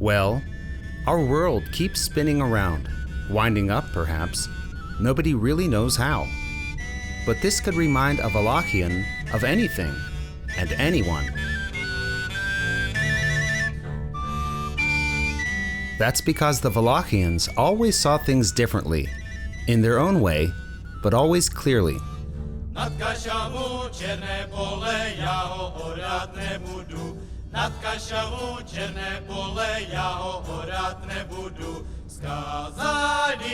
Well, our world keeps spinning around, winding up perhaps. Nobody really knows how. But this could remind a Wallachian of anything and anyone. That's because the Wallachians always saw things differently, in their own way, but always clearly. Nad Kašavu černé pole, já ho orát nebudu. Nad Kašavu černé pole, já ho orát nebudu. Skázali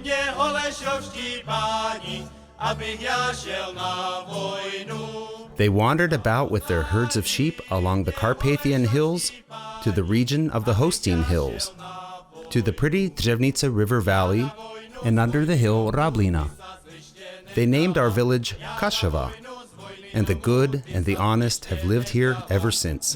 mě holešovští páni, abych já šel na vojnu. They wandered about with their herds of sheep along the Carpathian hills to the region of the Hostine Hills, to the pretty Dřevnice River Valley, and under the hill Rablina. They named our village Kašava, and the good and the honest have lived here ever since.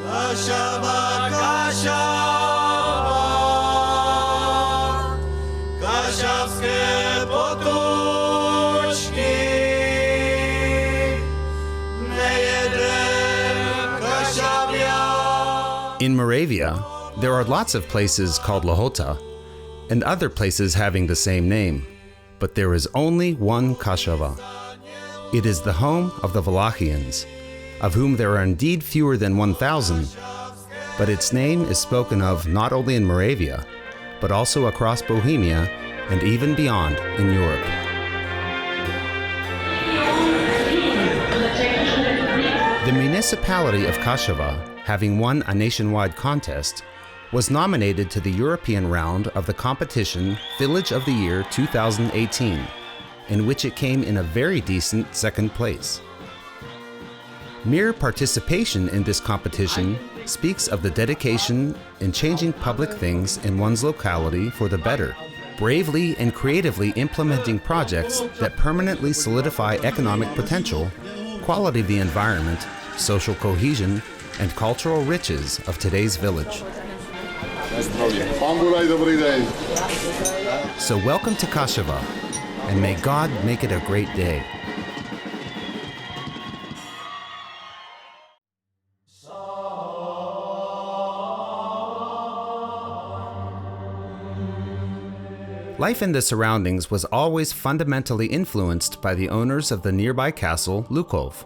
Kašava, Kašava, kašavské potůčky, nejeden kašavia. In Moravia, there are lots of places called Lhota, and other places having the same name, but there is only one Kašava. It is the home of the Wallachians, of whom there are indeed fewer than 1,000, but its name is spoken of not only in Moravia, but also across Bohemia and even beyond in Europe. The municipality of Kašava, having won a nationwide contest, was nominated to the European round of the competition Village of the Year 2018, in which it came in a very decent second place. Mere participation in this competition speaks of the dedication in changing public things in one's locality for the better, bravely and creatively implementing projects that permanently solidify economic potential, quality of the environment, social cohesion, and cultural riches of today's village. So welcome to Kašava, and may God make it a great day. Life in the surroundings was always fundamentally influenced by the owners of the nearby castle, Lukov.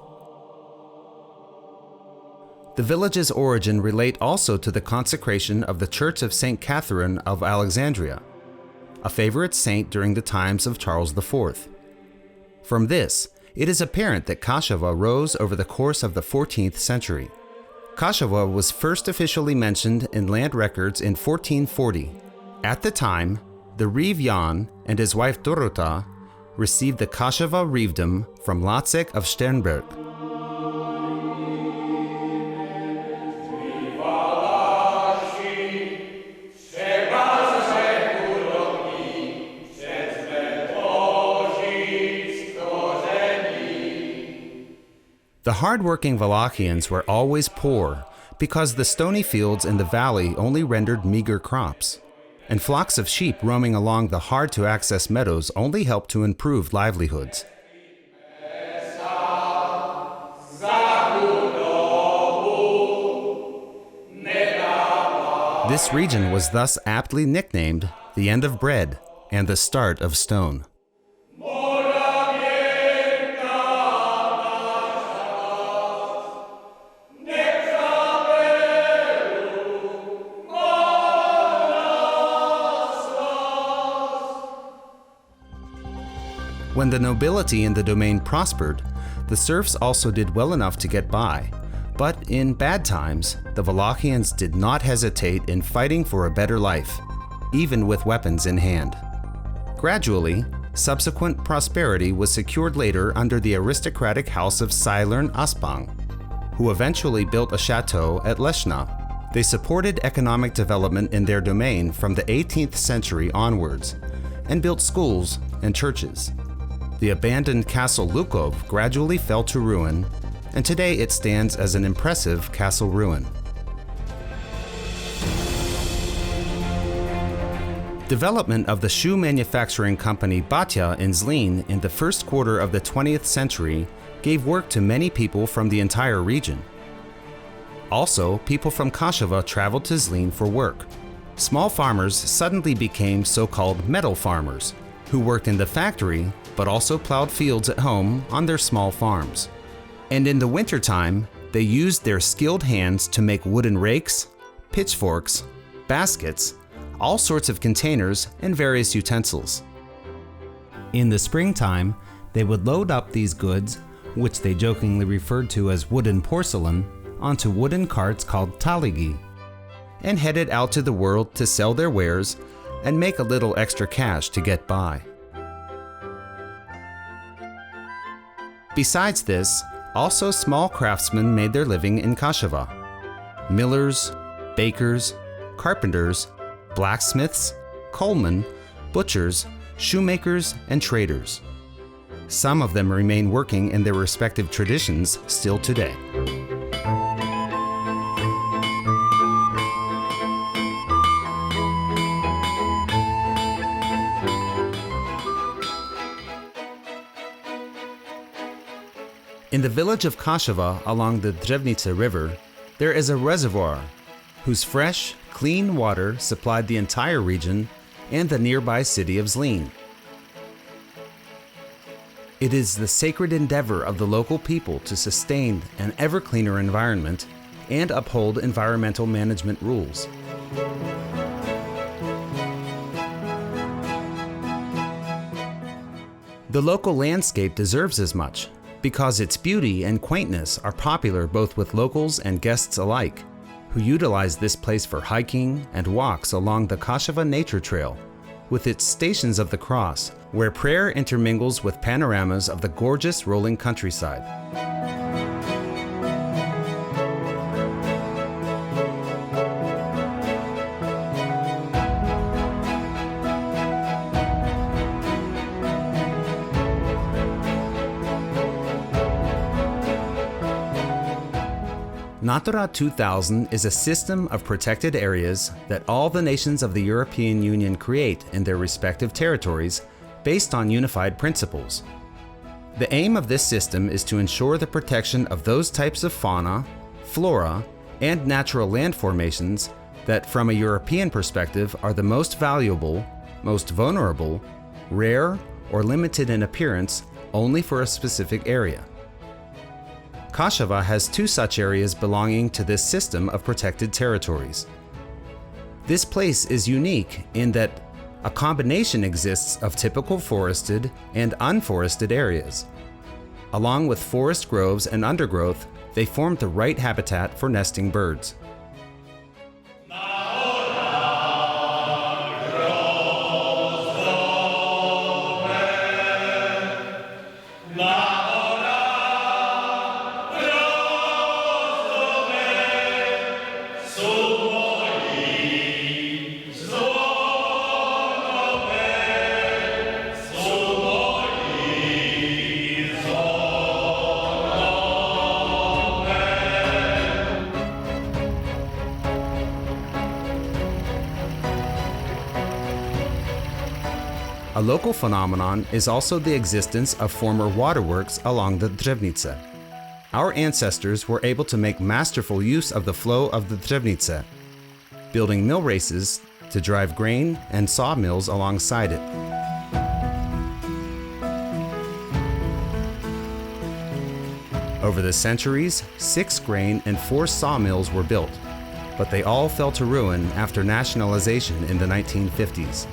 The village's origin relate also to the consecration of the Church of St. Catherine of Alexandria, a favorite saint during the times of Charles IV. From this, it is apparent that Kašava rose over the course of the 14th century. Kašava was first officially mentioned in land records in 1440. At the time, the Reeve Jan and his wife Dorota received the Kašava reevdom from Lacek of Sternberg. The hard-working Wallachians were always poor because the stony fields in the valley only rendered meager crops, and flocks of sheep roaming along the hard-to-access meadows only helped to improve livelihoods. This region was thus aptly nicknamed the end of bread and the start of stone. When the nobility in the domain prospered, the serfs also did well enough to get by. But in bad times, the Wallachians did not hesitate in fighting for a better life, even with weapons in hand. Gradually, subsequent prosperity was secured later under the aristocratic house of Ceylern-Aspang, who eventually built a chateau at Leshna. They supported economic development in their domain from the 18th century onwards, and built schools and churches. The abandoned castle Lukov gradually fell to ruin, and today it stands as an impressive castle ruin. Development of the shoe manufacturing company Batia in Zlín in the first quarter of the 20th century gave work to many people from the entire region. Also, people from Kašava traveled to Zlín for work. Small farmers suddenly became so-called metal farmers, who worked in the factory but also plowed fields at home on their small farms. And in the wintertime, they used their skilled hands to make wooden rakes, pitchforks, baskets, all sorts of containers, and various utensils. In the springtime, they would load up these goods, which they jokingly referred to as wooden porcelain, onto wooden carts called taligi, and headed out to the world to sell their wares and make a little extra cash to get by. Besides this, also small craftsmen made their living in Kašava. Millers, bakers, carpenters, blacksmiths, coalmen, butchers, shoemakers, and traders. Some of them remain working in their respective traditions still today. In the village of Kašava along the Drevnica River, there is a reservoir whose fresh, clean water supplied the entire region and the nearby city of Zlín. It is the sacred endeavor of the local people to sustain an ever cleaner environment and uphold environmental management rules. The local landscape deserves as much, because its beauty and quaintness are popular both with locals and guests alike, who utilize this place for hiking and walks along the Kašava Nature Trail, with its Stations of the Cross, where prayer intermingles with panoramas of the gorgeous rolling countryside. Natura 2000 is a system of protected areas that all the nations of the European Union create in their respective territories based on unified principles. The aim of this system is to ensure the protection of those types of fauna, flora, and natural land formations that from a European perspective are the most valuable, most vulnerable, rare, or limited in appearance only for a specific area. Kašava has two such areas belonging to this system of protected territories. This place is unique in that a combination exists of typical forested and unforested areas. Along with forest groves and undergrowth, they form the right habitat for nesting birds. A local phenomenon is also the existence of former waterworks along the Drevnica. Our ancestors were able to make masterful use of the flow of the Drevnica, building mill races to drive grain and sawmills alongside it. Over the centuries, 6 grain and 4 sawmills were built, but they all fell to ruin after nationalization in the 1950s.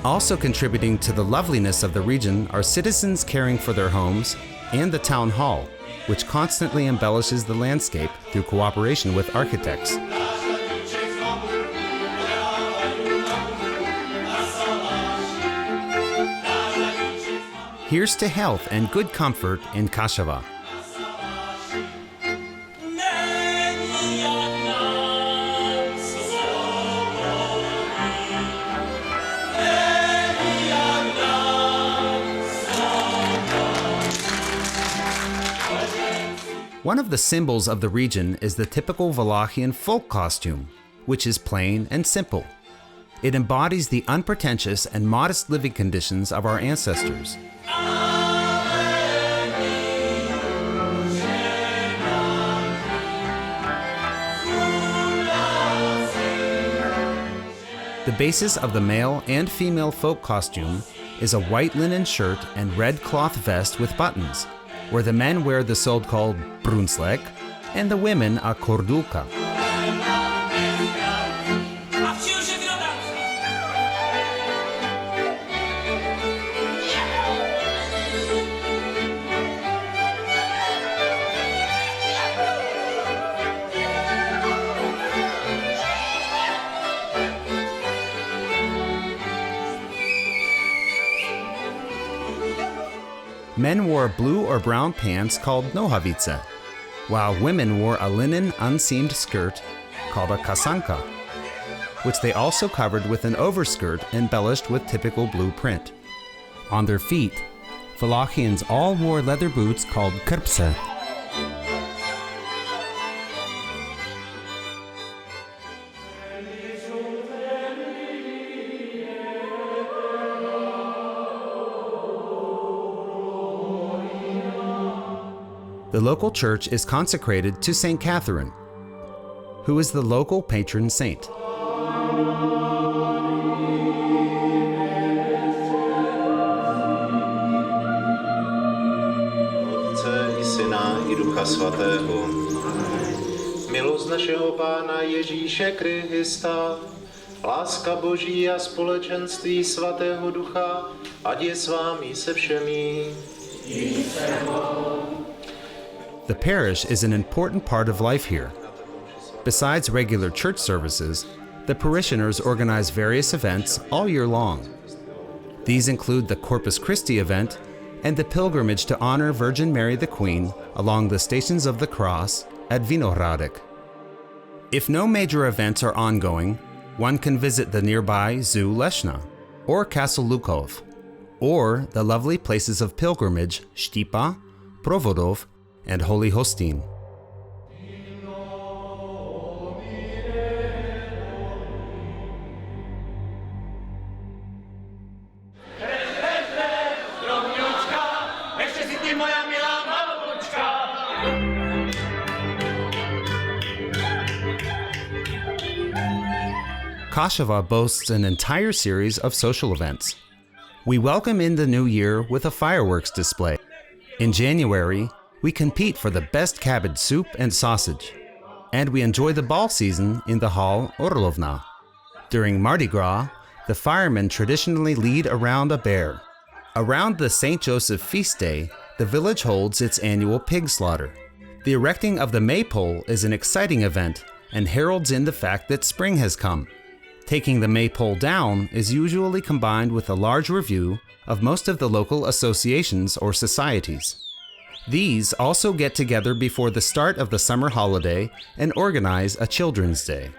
Also contributing to the loveliness of the region are citizens caring for their homes and the town hall, which constantly embellishes the landscape through cooperation with architects. Here's to health and good comfort in Kašava. One of the symbols of the region is the typical Wallachian folk costume, which is plain and simple. It embodies the unpretentious and modest living conditions of our ancestors. The basis of the male and female folk costume is a white linen shirt and red cloth vest with buttons, where the men wear the so-called brunslek and the women a kordulka. Men wore blue or brown pants called nohavice, while women wore a linen unseamed skirt called a kasanka, which they also covered with an overskirt embellished with typical blue print. On their feet, Wallachians all wore leather boots called krpse. The local church is consecrated to St. Catherine, who is the local patron saint. Otce i Syna i Ducha Svatého. Milost našeho Pána Ježíše Krista, láska Boží a společenství Svatého Ducha, ať je s vámi se všemi. The parish is an important part of life here. Besides regular church services, the parishioners organize various events all year long. These include the Corpus Christi event and the pilgrimage to honor Virgin Mary the Queen along the Stations of the Cross at Vinohradek. If no major events are ongoing, one can visit the nearby Zoo Leshna, or Castle Lukov, or the lovely places of pilgrimage Štipa, Provodov, and Holy Hostin. Kašava boasts an entire series of social events. We welcome in the new year with a fireworks display. In January, we compete for the best cabbage soup and sausage, and we enjoy the ball season in the hall Orlovna. During Mardi Gras, the firemen traditionally lead around a bear. Around the St. Joseph feast day, the village holds its annual pig slaughter. The erecting of the maypole is an exciting event and heralds in the fact that spring has come. Taking the maypole down is usually combined with a large review of most of the local associations or societies. These also get together before the start of the summer holiday and organize a Children's Day.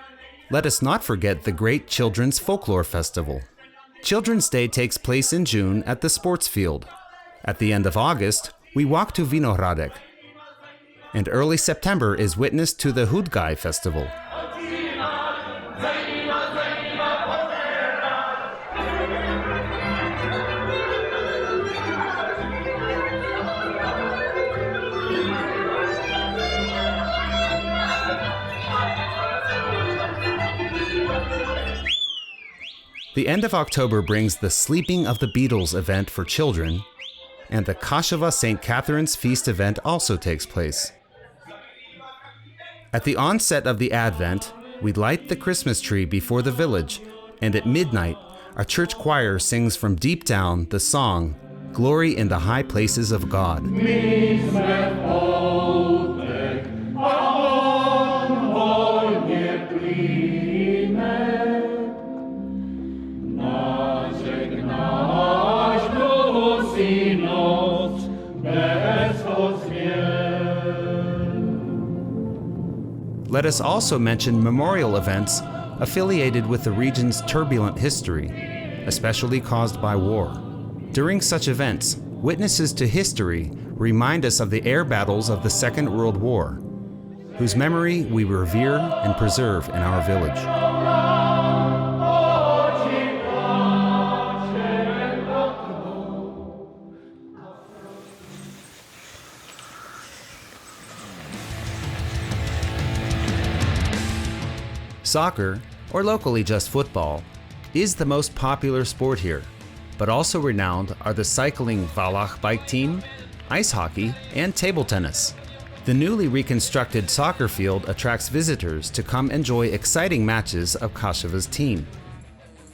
Let us not forget the great Children's Folklore Festival. Children's Day takes place in June at the sports field. At the end of August, we walk to Vinohradek. And early September is witness to the Hudgai Festival. The end of October brings the Sleeping of the Beatles event for children, and the Kašava St. Catherine's Feast event also takes place. At the onset of the Advent, we light the Christmas tree before the village, and at midnight, a church choir sings from deep down the song, Glory in the High Places of God. Let us also mention memorial events affiliated with the region's turbulent history, especially caused by war. During such events, witnesses to history remind us of the air battles of the Second World War, whose memory we revere and preserve in our village. Soccer, or locally just football, is the most popular sport here, but also renowned are the cycling Wallach bike team, ice hockey, and table tennis. The newly reconstructed soccer field attracts visitors to come enjoy exciting matches of Kašava's team.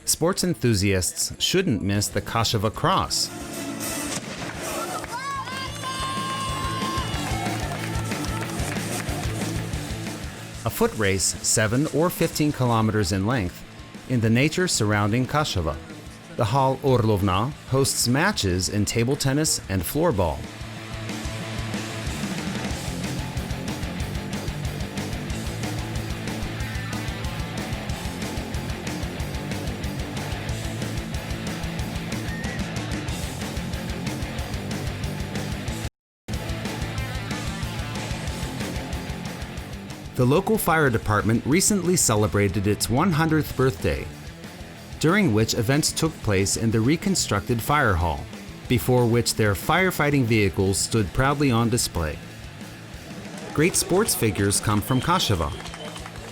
Sports enthusiasts shouldn't miss the Kašava Cross. A foot race 7 or 15 kilometers in length in the nature surrounding Kašava. The Hall Orlovna hosts matches in table tennis and floorball. The local fire department recently celebrated its 100th birthday, during which events took place in the reconstructed fire hall, before which their firefighting vehicles stood proudly on display. Great sports figures come from Kašava.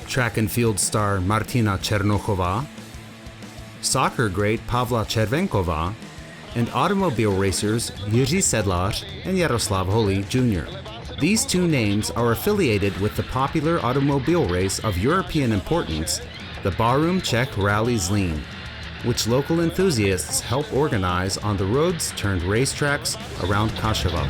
Track and field star Martina Černochova, soccer great Pavla Červenkova, and automobile racers Jiří Sedlář and Jaroslav Holý Jr. These two names are affiliated with the popular automobile race of European importance, the Barum Czech Rally Zlín, which local enthusiasts help organize on the roads turned racetracks around Kašava.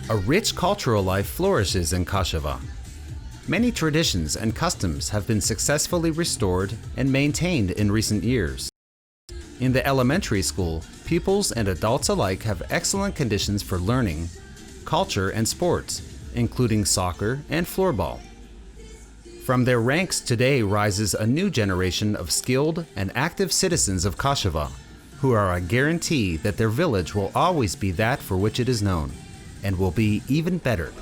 A rich cultural life flourishes in Kašava. Many traditions and customs have been successfully restored and maintained in recent years. In the elementary school, pupils and adults alike have excellent conditions for learning, culture, and sports, including soccer and floorball. From their ranks today rises a new generation of skilled and active citizens of Kašava, who are a guarantee that their village will always be that for which it is known, and will be even better.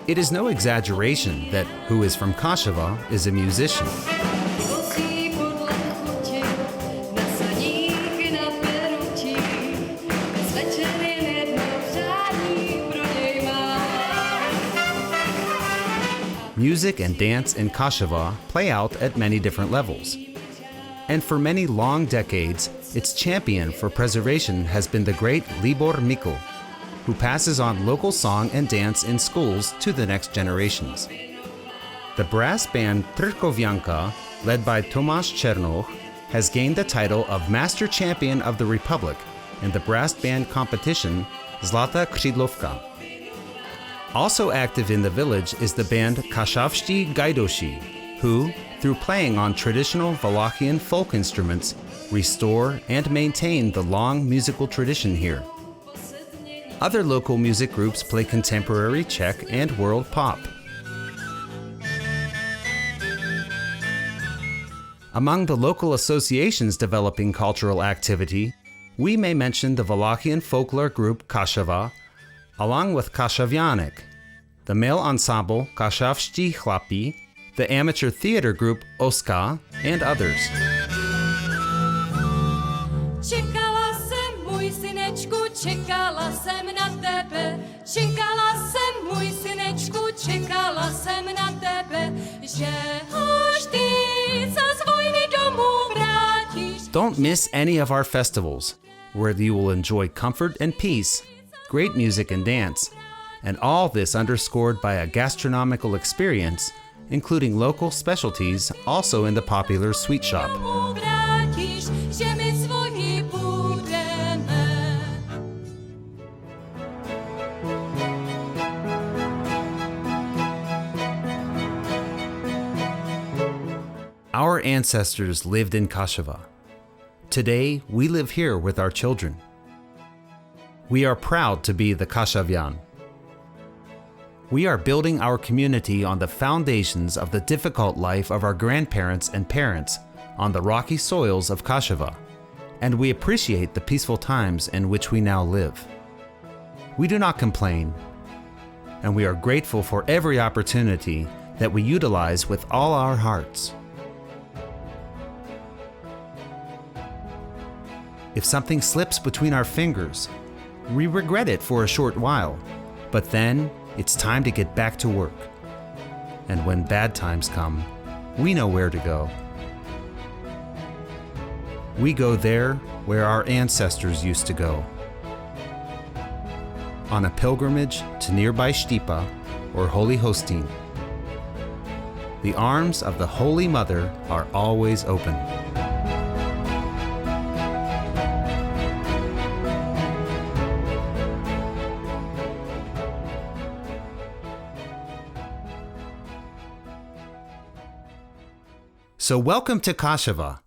It is no exaggeration that who is from Kašava is a musician. Music and dance in Kašava play out at many different levels. And for many long decades, its champion for preservation has been the great Libor Mikl, who passes on local song and dance in schools to the next generations. The brass band Trkovianka, led by Tomáš Černoch, has gained the title of Master Champion of the Republic in the brass band competition Zlata Křídlovka. Also active in the village is the band Kašavští Gajdoši, who, through playing on traditional Wallachian folk instruments, restore and maintain the long musical tradition here. Other local music groups play contemporary Czech and world pop. Among the local associations developing cultural activity, we may mention the Wallachian folklore group Kašava, along with Kašavianek, the male ensemble Kašavští chlapi, the amateur theater group Oska, and others. Čekala jsem, můj synečku, čekala jsem na tebe. Čekala jsem, můj synečku, čekala jsem na tebe, že až ty se z vojny domů vrátíš. Don't miss any of our festivals, where you will enjoy comfort and peace, great music and dance, and all this underscored by a gastronomical experience, including local specialties also in the popular sweet shop. Our ancestors lived in Kašava. Today, we live here with our children. We are proud to be the Kašavian. We are building our community on the foundations of the difficult life of our grandparents and parents on the rocky soils of Kašava, and we appreciate the peaceful times in which we now live. We do not complain, and we are grateful for every opportunity that we utilize with all our hearts. If something slips between our fingers, we regret it for a short while, but then it's time to get back to work. And when bad times come, we know where to go. We go there where our ancestors used to go. On a pilgrimage to nearby Stipa or Holy Hostin. The arms of the Holy Mother are always open. So welcome to Kašava,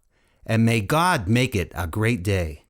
and may God make it a great day.